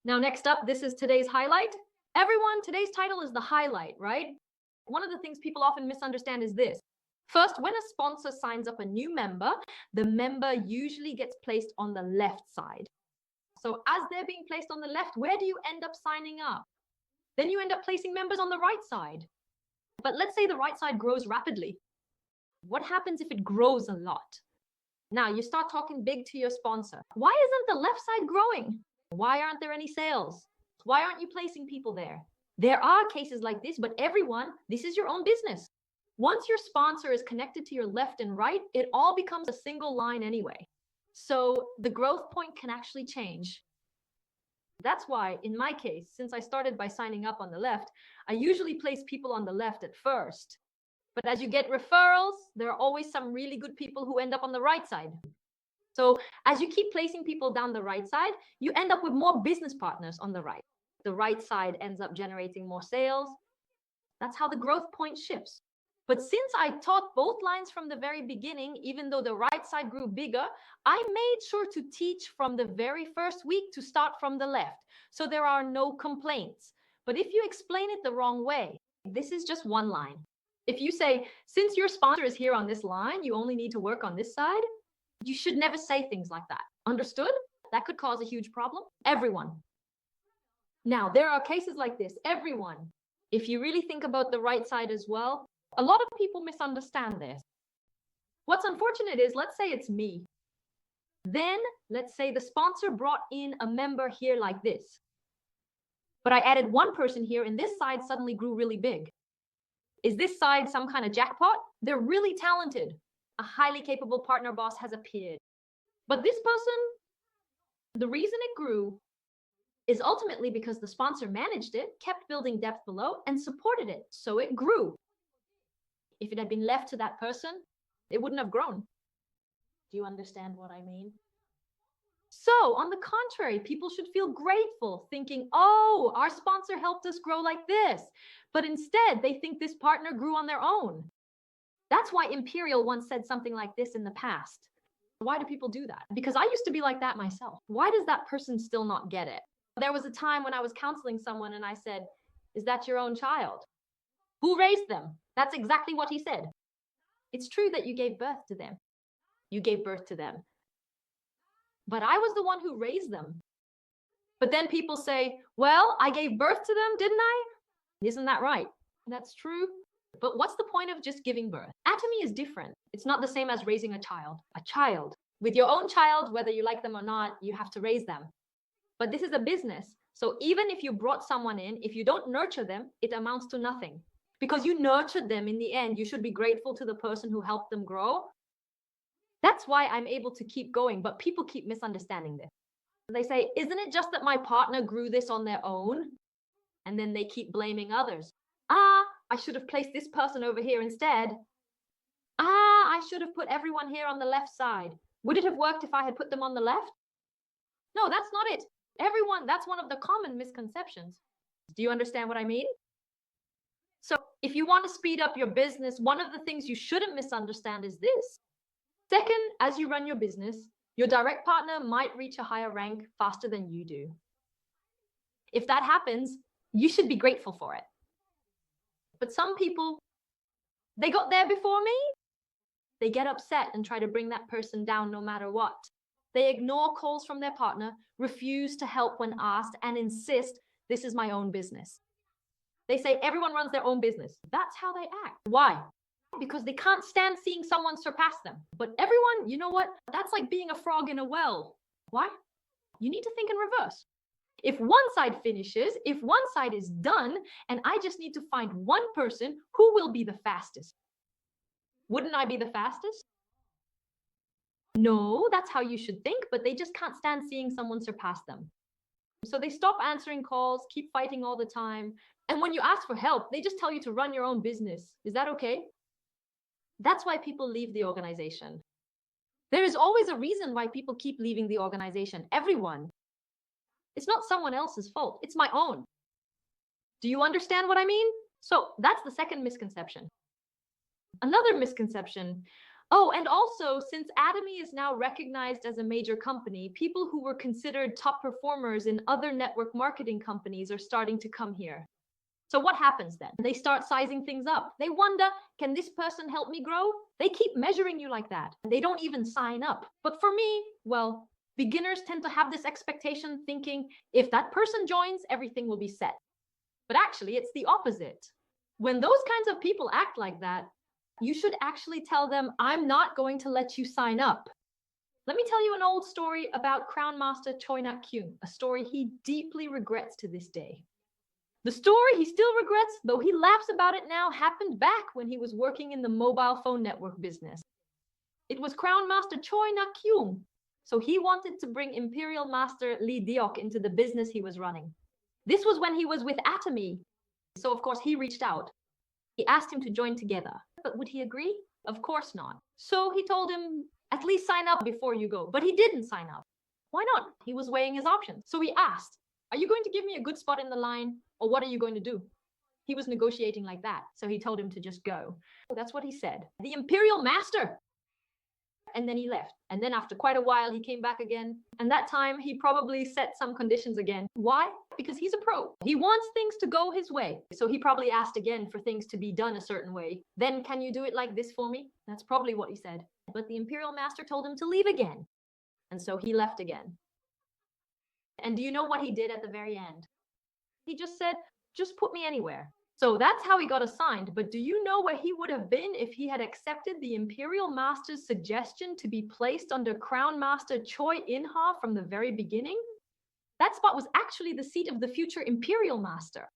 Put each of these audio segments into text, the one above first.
Now, next up, this is today's highlight. Everyone, today's title is the highlight, right? One of the things people often misunderstand is this. First, when a sponsor signs up a new member, the member usually gets placed on the left side. So as they're being placed on the left, where do you end up signing up? Then you end up placing members on the right side. But let's say the right side grows rapidly. What happens if it grows a lot? Now you start talking big to your sponsor. Why isn't the left side growing? Why aren't there any sales? Why aren't you placing people there? There are cases like this, but everyone, this is your own business. Once your sponsor is connected to your left and right, it all becomes a single line anyway. So the growth point can actually change. That's why, in my case, since I started by signing up on the left, I usually place people on the left at first. But as you get referrals, there are always some really good people who end up on the right side. So as you keep placing people down the right side, you end up with more business partners on the right. The right side ends up generating more sales. That's how the growth point shifts. But since I taught both lines from the very beginning, even though the right side grew bigger, I made sure to teach from the very first week to start from the left. So there are no complaints. But if you explain it the wrong way, this is just one line. If you say, since your sponsor is here on this line, you only need to work on this side, you should never say things like that. Understood? That could cause a huge problem. Everyone. Now, there are cases like this. Everyone. If you really think about the right side as well, a lot of people misunderstand this. What's unfortunate is, let's say it's me. Then, let's say the sponsor brought in a member here like this. But I added one person here, and this side suddenly grew really big. Is this side some kind of jackpot? They're really talented. A highly capable partner boss has appeared. But this person, the reason it grew is ultimately because the sponsor managed it, kept building depth below, and supported it, so it grew. If it had been left to that person, it wouldn't have grown. Do you understand what I mean? So, on the contrary, people should feel grateful, thinking, oh, our sponsor helped us grow like this. But instead, they think this partner grew on their own. That's why Imperial once said something like this in the past. Why do people do that? Because I used to be like that myself. Why does that person still not get it? There was a time when I was counseling someone and I said, is that your own child? Who raised them? That's exactly what he said. It's true that you gave birth to them. You gave birth to them. But I was the one who raised them. But then people say, well, I gave birth to them, didn't I? Isn't that right? That's true. But what's the point of just giving birth? Anatomy is different. It's not the same as raising a child. A child. With your own child, whether you like them or not, you have to raise them. But this is a business. So even if you brought someone in, if you don't nurture them, it amounts to nothing. Because you nurtured them in the end, you should be grateful to the person who helped them grow. That's why I'm able to keep going, but people keep misunderstanding this. They say, isn't it just that my partner grew this on their own? And then they keep blaming others. I should have placed this person over here instead. I should have put everyone here on the left side. Would it have worked if I had put them on the left? No, that's not it. Everyone, that's one of the common misconceptions. Do you understand what I mean? So if you want to speed up your business, one of the things you shouldn't misunderstand is this. Second, as you run your business, your direct partner might reach a higher rank faster than you do. If that happens, you should be grateful for it. But some people, they got there before me. They get upset and try to bring that person down no matter what. They ignore calls from their partner, refuse to help when asked, and insist, this is my own business. They say everyone runs their own business. That's how they act. Why? Because they can't stand seeing someone surpass them. But everyone, you know what? That's like being a frog in a well. Why? You need to think in reverse. If one side finishes, if one side is done, and I just need to find one person, who will be the fastest? Wouldn't I be the fastest? No, that's how you should think, but they just can't stand seeing someone surpass them. So they stop answering calls, keep fighting all the time. And when you ask for help, they just tell you to run your own business. Is that okay? That's why people leave the organization. There is always a reason why people keep leaving the organization. Everyone. It's not someone else's fault. It's my own. Do you understand what I mean? So that's the second misconception. Another misconception, Oh, and also, since Atomy is now recognized as a major company, people who were considered top performers in other network marketing companies are starting to come here. So what happens then? They start sizing things up. They wonder, can this person help me grow? They keep measuring you like that. They don't even sign up. But for me, well, beginners tend to have this expectation thinking, if that person joins, everything will be set. But actually, it's the opposite. When those kinds of people act like that, you should actually tell them, I'm not going to let you sign up. Let me tell you an old story about Crown Master ㅡㅡㅡ, a story he deeply regrets to this day. The story he still regrets, though he laughs about it now, happened back when he was working in the mobile phone network business. It was Crown Master ㅡㅡㅡ, so he wanted to bring Imperial Master Lee Deok into the business he was running. This was when he was with Atomy, so of course he reached out. He asked him to join together, but would he agree? Of course not. So he told him, at least sign up before you go, but he didn't sign up. Why not? He was weighing his options. So he asked, are you going to give me a good spot in the line, or what are you going to do? He was negotiating like that, so he told him to just go. That's what he said. The Imperial Master! And then he left. And then after quite a while, he came back again. And that time, he probably set some conditions again. Why? Because he's a pro. He wants things to go his way. So he probably asked again for things to be done a certain way. Then can you do it like this for me? That's probably what he said. But the Imperial Master told him to leave again. And so he left again. And do you know what he did at the very end? He just said, just put me anywhere. So that's how he got assigned. But do you know where he would have been if he had accepted the Imperial Master's suggestion to be placed under Crown Master Choi In-ha from the very beginning? That spot was actually the seat of the future Imperial Master.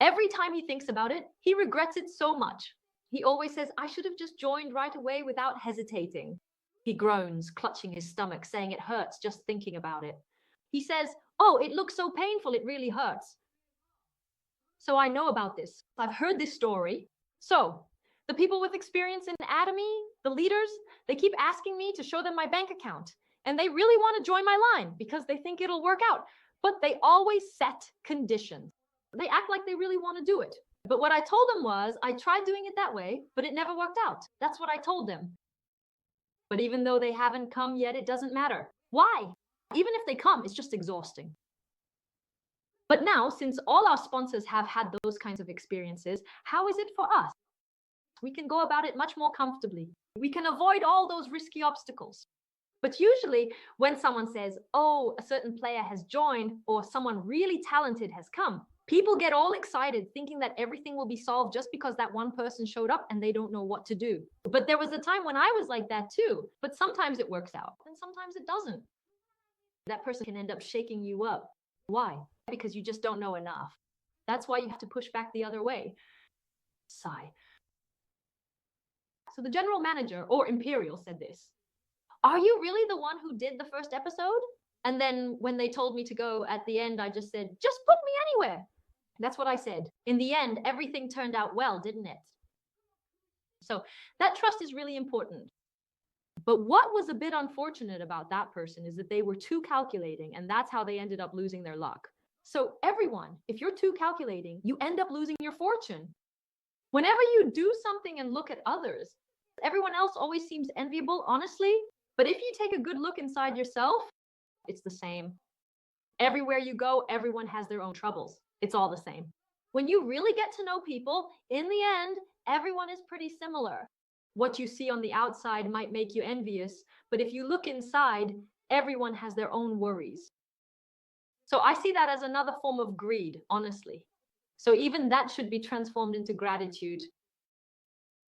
Every time he thinks about it, he regrets it so much. He always says, I should have just joined right away without hesitating. He groans, clutching his stomach, saying it hurts just thinking about it. He says, oh, it looks so painful, it really hurts. So I know about this. I've heard this story. So the people with experience in Atomy, the leaders, they keep asking me to show them my bank account. And they really want to join my line because they think it'll work out. But they always set conditions. They act like they really want to do it. But what I told them was, I tried doing it that way, but it never worked out. That's what I told them. But even though they haven't come yet, it doesn't matter. Why? Even if they come, it's just exhausting. But now, since all our sponsors have had those kinds of experiences, how is it for us? We can go about it much more comfortably. We can avoid all those risky obstacles. But usually, when someone says, oh, a certain player has joined, or someone really talented has come, people get all excited thinking that everything will be solved just because that one person showed up and they don't know what to do. But there was a time when I was like that too. But sometimes it works out and sometimes it doesn't. That person can end up shaking you up. Why? Because you just don't know enough. That's why you have to push back the other way. Sigh. So the general manager, or Imperial, said this. Are you really the one who did the first episode? And then when they told me to go at the end, I just said, just put me anywhere. That's what I said. In the end, everything turned out well, didn't it? So that trust is really important. But what was a bit unfortunate about that person is that they were too calculating, and that's how they ended up losing their luck. So everyone, if you're too calculating, you end up losing your fortune. Whenever you do something and look at others, everyone else always seems enviable, honestly. But if you take a good look inside yourself, it's the same. Everywhere you go, everyone has their own troubles. It's all the same. When you really get to know people, in the end, everyone is pretty similar. What you see on the outside might make you envious, but if you look inside, everyone has their own worries. So I see that as another form of greed, honestly. So even that should be transformed into gratitude.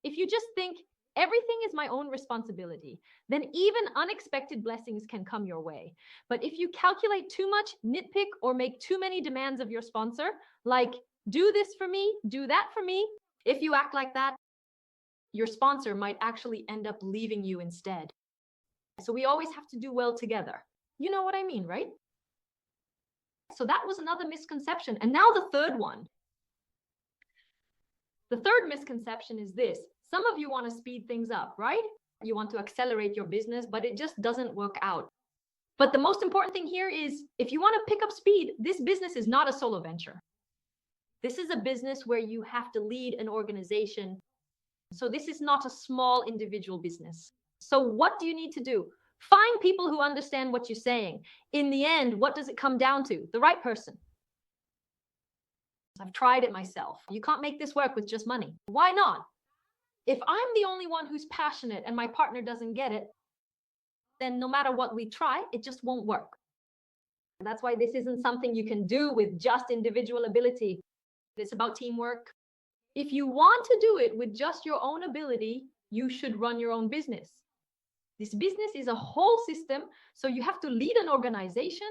If you just think, everything is my own responsibility, then even unexpected blessings can come your way. But if you calculate too much, nitpick, or make too many demands of your sponsor, like, do this for me, do that for me, if you act like that, your sponsor might actually end up leaving you instead. So we always have to do well together. You know what I mean, right? So that was another misconception. And now the third one. The third misconception is this. Some of you want to speed things up, right? You want to accelerate your business, but it just doesn't work out. But the most important thing here is, if you want to pick up speed, this business is not a solo venture. This is a business where you have to lead an organization So this is not a small individual business. So what do you need to do? Find people who understand what you're saying. In the end, what does it come down to? The right person. I've tried it myself. You can't make this work with just money. Why not? If I'm the only one who's passionate and my partner doesn't get it, then no matter what we try, it just won't work. That's why this isn't something you can do with just individual ability. It's about teamwork. If you want to do it with just your own ability, you should run your own business. This business is a whole system, so you have to lead an organization.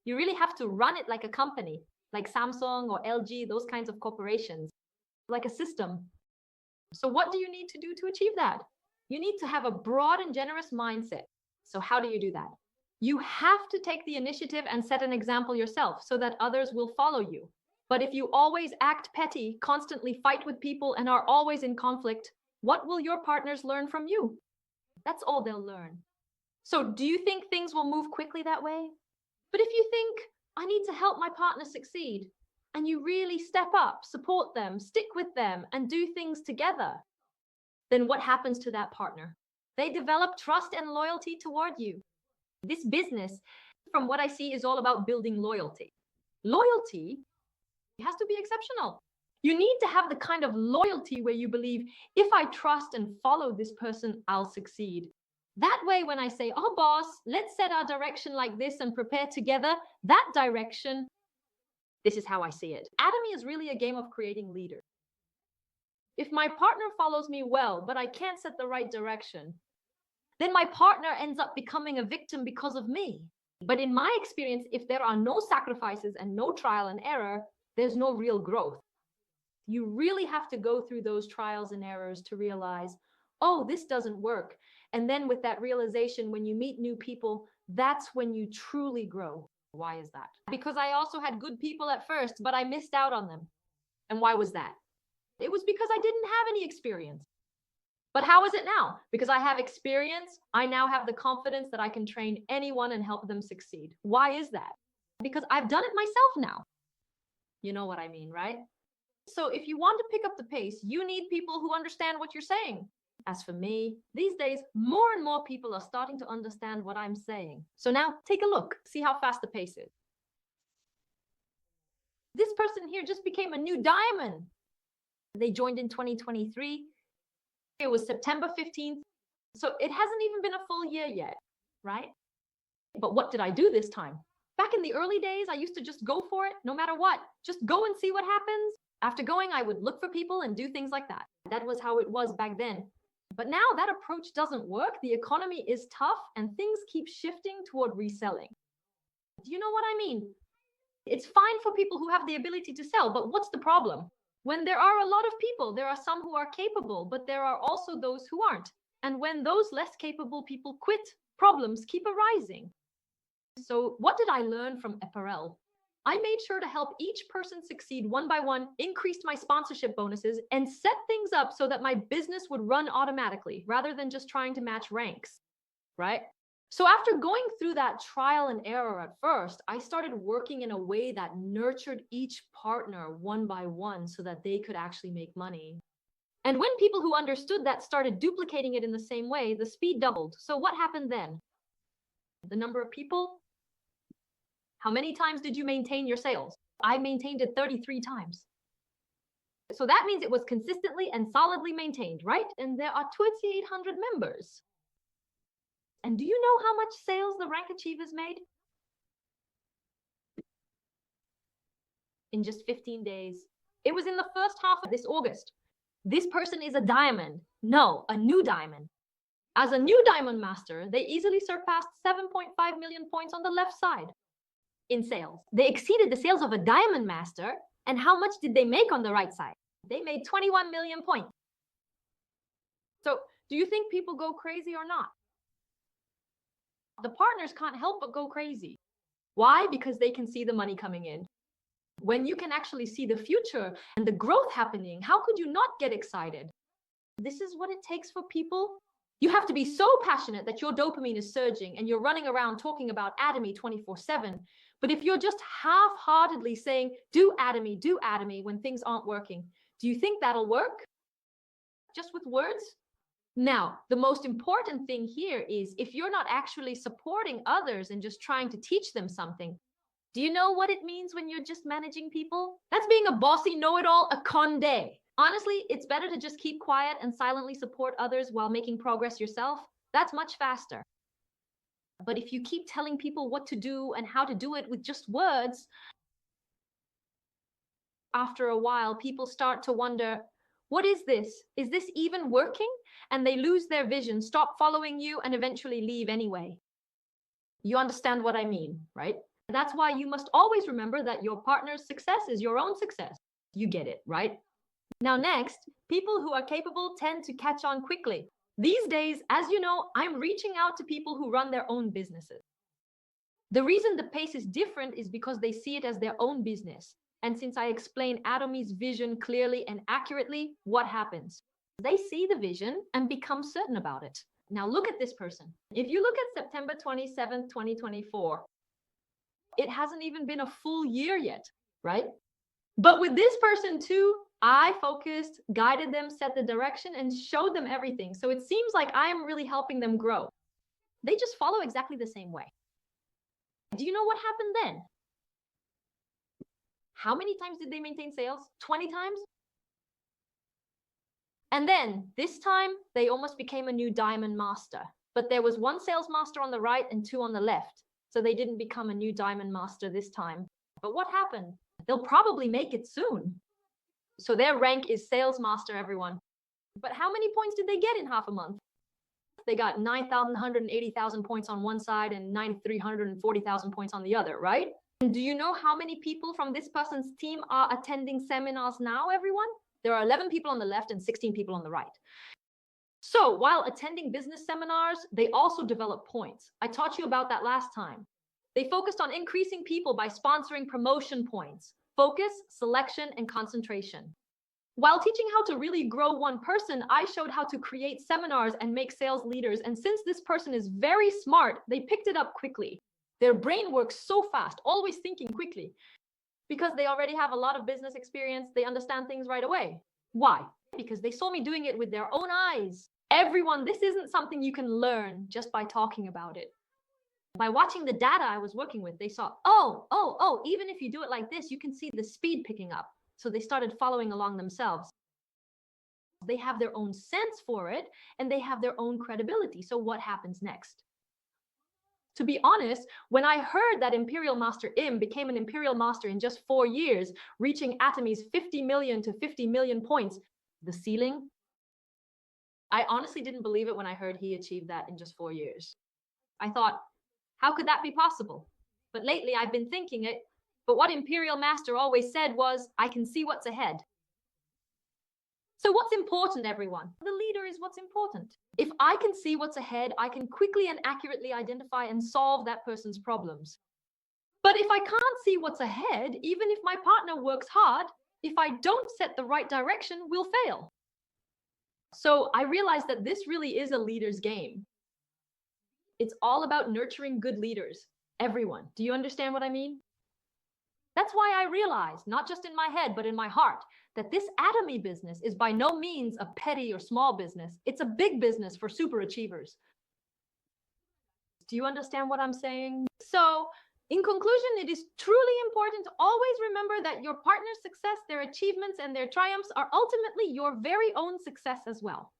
You really have to run it like a company, like Samsung or LG, those kinds of corporations, like a system. So what do you need to do to achieve that? You need to have a broad and generous mindset. So how do you do that? You have to take the initiative and set an example yourself so that others will follow you. But if you always act petty, constantly fight with people, and are always in conflict, what will your partners learn from you? That's all they'll learn. So do you think things will move quickly that way? But if you think, I need to help my partner succeed, and you really step up, support them, stick with them, and do things together, then what happens to that partner? They develop trust and loyalty toward you. This business, from what I see, is all about building loyalty. Loyalty has to be exceptional. You need to have the kind of loyalty where you believe, if I trust and follow this person, I'll succeed. That way, when I say, oh, boss, let's set our direction like this and prepare together, that direction, this is how I see it. Atomy is really a game of creating leaders. If my partner follows me well, but I can't set the right direction, then my partner ends up becoming a victim because of me. But in my experience, if there are no sacrifices and no trial and error, there's no real growth. You really have to go through those trials and errors to realize, oh, this doesn't work. And then with that realization, when you meet new people, that's when you truly grow. Why is that? Because I also had good people at first, but I missed out on them. And why was that? It was because I didn't have any experience. But how is it now? Because I have experience, I now have the confidence that I can train anyone and help them succeed. Why is that? Because I've done it myself now. You know what I mean, right? So if you want to pick up the pace, you need people who understand what you're saying. As for me, these days, more and more people are starting to understand what I'm saying. So now take a look, see how fast the pace is. This person here just became a new diamond. They joined in 2023. It was September 15th. So it hasn't even been a full year yet, right? But what did I do this time? Back in the early days, I used to just go for it, no matter what. Just go and see what happens. After going, I would look for people and do things like that. That was how it was back then. But now that approach doesn't work. The economy is tough and things keep shifting toward reselling. Do you know what I mean? It's fine for people who have the ability to sell, but what's the problem? When there are a lot of people, there are some who are capable, but there are also those who aren't. And when those less capable people quit, problems keep arising. So what did I learn from apparel? I made sure to help each person succeed one by one, increased my sponsorship bonuses, and set things up so that my business would run automatically rather than just trying to match ranks, right? So after going through that trial and error at first, I started working in a way that nurtured each partner one by one so that they could actually make money. And when people who understood that started duplicating it in the same way, the speed doubled. So what happened then? The number of people? How many times did you maintain your sales? I maintained it 33 times. So that means it was consistently and solidly maintained, right? And there are 2,800 members. And do you know how much sales the rank achievers made? In just 15 days. It was in the first half of this August. This person is a diamond. No, a new diamond. As a new diamond master, they easily surpassed 7.5 million points on the left side in sales. They exceeded the sales of a diamond master. And how much did they make on the right side? They made 21 million points. So do you think people go crazy or not? The partners can't help but go crazy. Why? Because they can see the money coming in. When you can actually see the future and the growth happening, how could you not get excited? This is what it takes for people. You have to be so passionate that your dopamine is surging and you're running around talking about Atomy 24/7. But if you're just half-heartedly saying, do Atomy when things aren't working, do you think that'll work? just with words? Now, the most important thing here is if you're not actually supporting others and just trying to teach them something, do you know what it means when you're just managing people? That's being a bossy know-it-all, a conde. Honestly, it's better to just keep quiet and silently support others while making progress yourself. That's much faster. But if you keep telling people what to do and how to do it with just words, after a while, people start to wonder, what is this? Is this even working? And they lose their vision, stop following you, and eventually leave anyway. You understand what I mean, right? That's why you must always remember that your partner's success is your own success. You get it, right? Now next, people who are capable tend to catch on quickly. These days, as you know, I'm reaching out to people who run their own businesses. The reason the pace is different is because they see it as their own business. And since I explain Atomi's vision clearly and accurately, what happens? They see the vision and become certain about it. Now look at this person. If you look at September 27th, 2024, it hasn't even been a full year yet, right? But with this person too, I focused, guided them, set the direction, and showed them everything. So it seems like I am really helping them grow. They just follow exactly the same way. Do you know what happened then? How many times did they maintain sales? 20 times? And then this time they almost became a new diamond master, but there was one sales master on the right and two on the left. So they didn't become a new diamond master this time. But what happened? They'll probably make it soon. So their rank is sales master, everyone. But how many points did they get in half a month? They got 9,180,000 points on one side and 9,340,000 points on the other, right? And do you know how many people from this person's team are attending seminars now, everyone? There are 11 people on the left and 16 people on the right. So while attending business seminars, they also develop points. I taught you about that last time. They focused on increasing people by sponsoring promotion points, focus, selection, and concentration. While teaching how to really grow one person, I showed how to create seminars and make sales leaders. And since this person is very smart, they picked it up quickly. Their brain works so fast, always thinking quickly. Because they already have a lot of business experience, they understand things right away. Why? Because they saw me doing it with their own eyes. Everyone, this isn't something you can learn just by talking about it. By watching the data I was working with, they saw, even if you do it like this, you can see the speed picking up. So they started following along themselves. They have their own sense for it, and they have their own credibility. So what happens next? To be honest, when I heard that Imperial Master Im became an Imperial Master in just 4 years, reaching Atomi's 50 million to 50 million points, the ceiling, I honestly didn't believe it when I heard he achieved that in just 4 years. I thought, how could that be possible? But lately I've been thinking it, but what Imperial Master always said was, I can see what's ahead. So what's important, everyone? The leader is what's important. If I can see what's ahead, I can quickly and accurately identify and solve that person's problems. But if I can't see what's ahead, even if my partner works hard, if I don't set the right direction, we'll fail. So I realized that this really is a leader's game. It's all about nurturing good leaders. Everyone. Do you understand what I mean? That's why I realized, not just in my head, but in my heart, that this Atomy business is by no means a petty or small business. It's a big business for super achievers. Do you understand what I'm saying? So, in conclusion, it is truly important to always remember that your partner's success, their achievements, and their triumphs are ultimately your very own success as well.